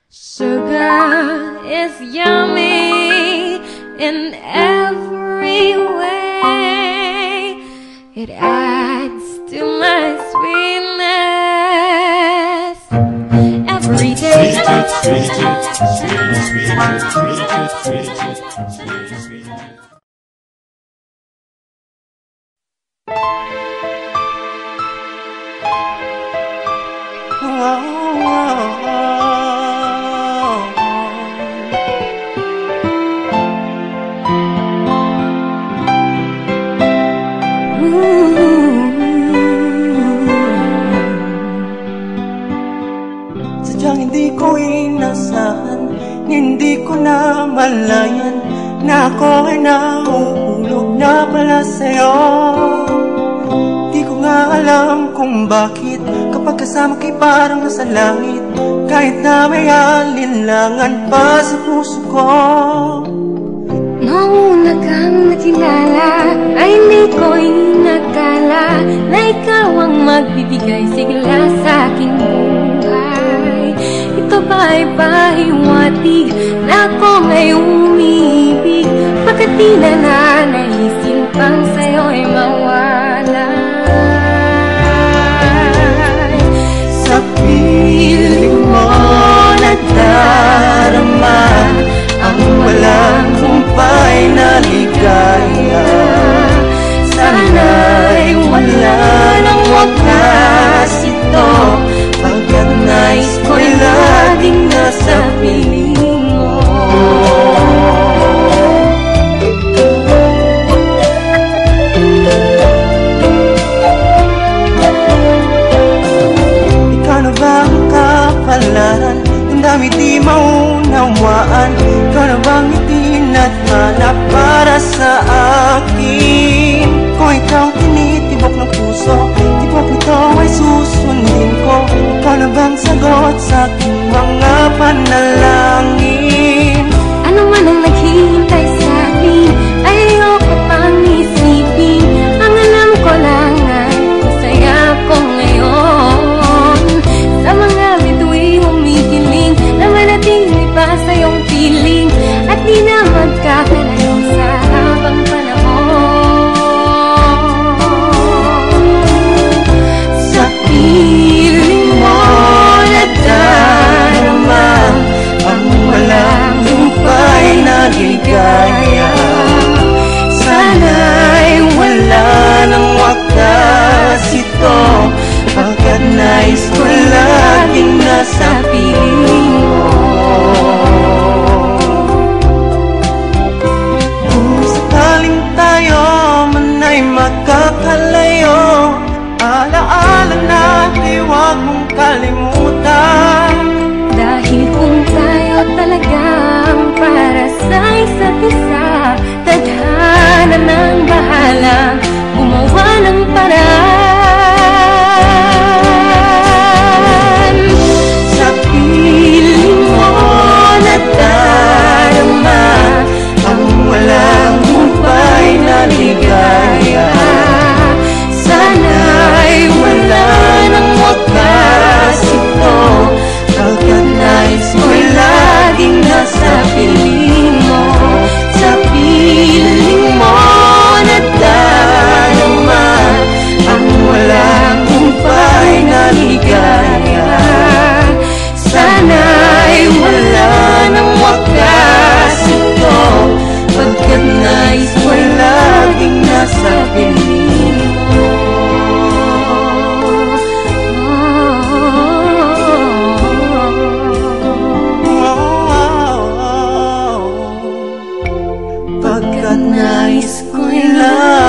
Sugar is yummy in every way. It adds to my sweetness every day. Sadyang hindi ko inasahan, hindi ko na malayan na ako ay nauulog na pala sa'yo. Di ko nga alam kung bakit kapag kasama kay parang nasa langit, kahit na may alinlangan pa sa puso ko. Noong una kang nakilala ay hindi ko inakala na ikaw ang magbibigay sigla sa aking buhay. Ito ba'y pahiwatig na ako may umibig, pagkat di na nanaisin pang sa'yo'y mawalay. Sa piling mo nadarama ang walang humpay na ligaya. Sana'y wala nang wakas ito, pagkat nais ko'y laging nasa piling mo. Ikaw na ba ang kapalaran? Ang dami di maunawaan. Ikaw na bang itinat hanap para sa akin? Kung ikaw tinitibok ng puso, tibok nito ay susundin ko. Ikaw na bang sagot sa aking mga panalangin? Ano man ang naghihintay sa akin ay ayoko pang isipin. Ang alam ko lang ay masaya ko ngayon. Sa mga bituin humihiling na manatili pa sa iyong piling, at di na magkakalayo sa habang panahon. Sa piling mo nadarama ang walang humpay na ligaya. Sana'y wala nang wakas ito, pagkat nais ko laging nasa piling mo. Kung sakaling tayo man ay magkakalayo, alaala natin huwag mong kalimutan. Dahil kung tayo talagang para sa isa't isa, tadhana ng bahala gumawa ng paraan. Sa piling mo nadarama ang walang humpay na ligaya. Sana'y wala nang wakas ito, pagkat nais ko'y laging nasa piling mo. Sa piling mo nadarama ang walang humpay na ligaya. Sana'y wala nang wakas ito, pagkat nais ko'y laging nasa piling mo. Pagkat nais ko'y laging